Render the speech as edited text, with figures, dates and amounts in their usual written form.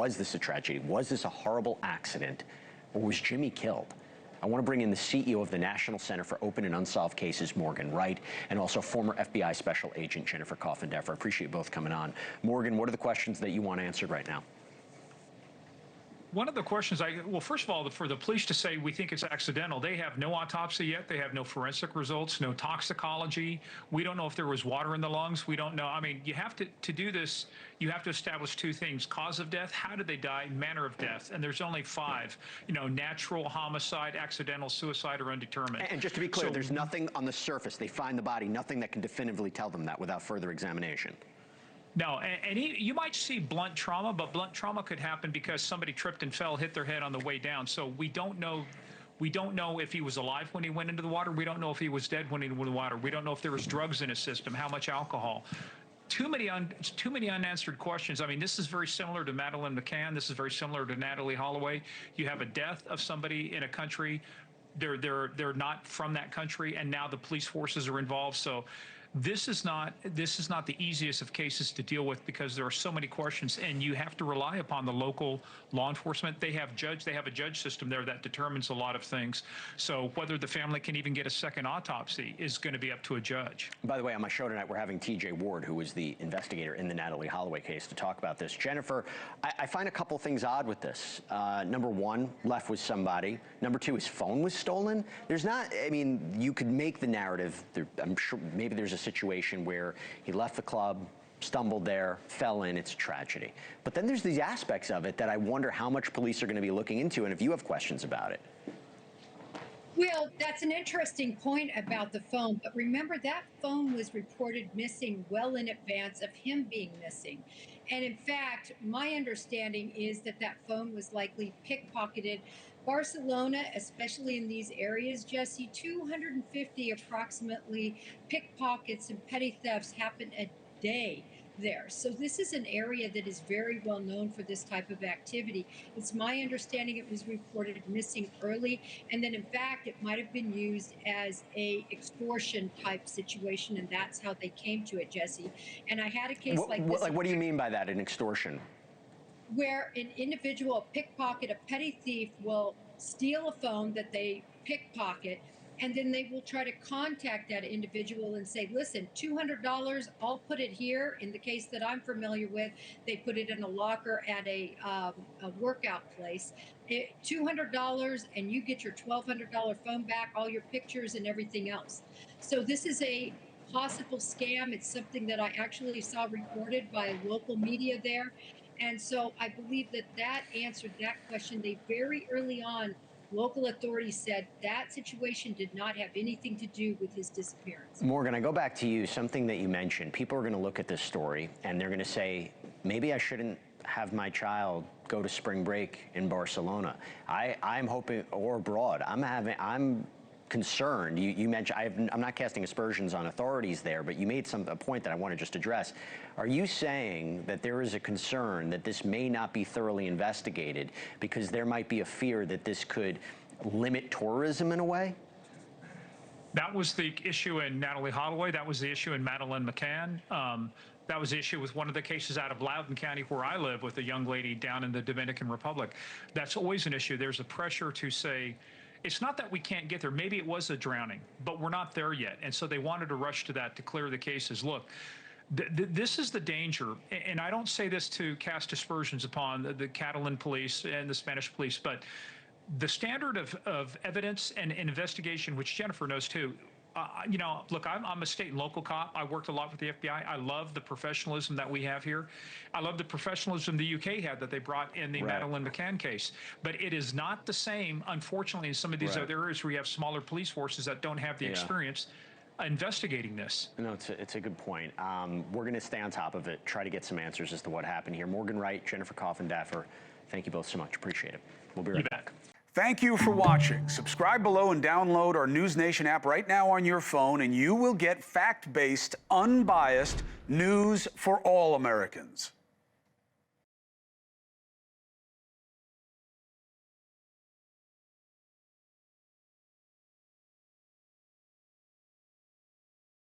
Was this a tragedy? Was this a horrible accident? Or was Jimmy killed? I want to bring in the CEO of the National Center for Open and Unsolved Cases, Morgan Wright, and also former FBI Special Agent Jennifer Coffindaffer. I appreciate both coming on. Morgan, what are the questions that you want answered right now? One of the questions well, first of all, for the police to say we think it's accidental, they have no autopsy yet. They have no forensic results, no toxicology. We don't know if there was water in the lungs. We don't know. I mean, you have to do this, you have to establish two things: cause of death, how did they die, manner of death. And there's only five, natural, homicide, accidental, suicide, or undetermined. And just to be clear, there's nothing on the surface. They find the body, nothing that can definitively tell them that without further examination. No, you might see blunt trauma, but blunt trauma could happen because somebody tripped and fell, hit their head on the way down. So we don't know. We don't know if he was alive when he went into the water. We don't know if he was dead when he went into the water. We don't know if there was drugs in his system, how much alcohol. Too many unanswered questions. I mean, this is very similar to Madeleine McCann. This is very similar to Natalie Holloway. You have a death of somebody in a country. They're not from that country, and now the police forces are involved. So this is not the easiest of cases to deal with because there are so many questions, and you have to rely upon the local law enforcement. They have a judge system there that determines a lot of things. So whether the family can even get a second autopsy is going to be up to a judge. By the way, on my show tonight, we're having TJ Ward, who was the investigator in the Natalie Holloway case, to talk about this. Jennifer, I find a couple things odd with this. Number one, left with somebody. Number two, his phone was stolen. There's not, I mean, you could make the narrative. I'm sure maybe there's a situation where he left the club, stumbled there, fell in, it's a tragedy. But then there's these aspects of it that I wonder how much police are going to be looking into, and if you have questions about it. Well, that's an interesting point about the phone, but remember that phone was reported missing well in advance of him being missing. And in fact, my understanding is that that phone was likely pickpocketed. Barcelona, especially in these areas, Jesse, 250 approximately pickpockets and petty thefts happen a day there. So this is an area that is very well known for this type of activity. It's my understanding it was reported missing early, and then in fact it might have been used as a extortion type situation, and that's how they came to it, Jesse. And I had a case like this. What do you mean by that, an extortion? Where an individual, a pickpocket, a petty thief, will steal a phone that they pickpocket, and then they will try to contact that individual and say, listen, $200, I'll put it here. In the case that I'm familiar with, they put it in a locker at a workout place. $200, and you get your $1,200 phone back, all your pictures and everything else. So this is a possible scam. It's something that I actually saw reported by local media there. And so I believe that answered that question. They very early on, local authorities said that situation did not have anything to do with his disappearance. Morgan, I go back to you, something that you mentioned. People are going to look at this story and they're going to say, maybe I shouldn't have my child go to spring break in Barcelona. I'm hoping, or abroad. I'm concerned. You mentioned, I'm not casting aspersions on authorities there, but you made a point that I want to just address. Are you saying that there is a concern that this may not be thoroughly investigated because there might be a fear that this could limit tourism in a way? That was the issue in Natalie Holloway. That was the issue in Madeleine McCann. That was the issue with one of the cases out of Loudoun County where I live with a young lady down in the Dominican Republic. That's always an issue. There's a pressure to say, it's not that we can't get there. Maybe it was a drowning, but we're not there yet. And so they wanted to rush to that to clear the cases. Look, this is the danger. And I don't say this to cast aspersions upon the Catalan police and the Spanish police, but the standard of evidence and investigation, which Jennifer knows too, look, I'm a state and local cop. I worked a lot with the FBI. I love the professionalism that we have here. I love the professionalism the UK had that they brought in the Madeleine McCann case. But it is not the same, unfortunately, in some of these other areas where you have smaller police forces that don't have the experience investigating this. No, it's a good point. We're going to stay on top of it, try to get some answers as to what happened here. Morgan Wright, Jennifer Coffindaffer, thank you both so much. Appreciate it. We'll be right back. Thank you for watching. Subscribe below and download our NewsNation app right now on your phone, and you will get fact-based, unbiased news for all Americans.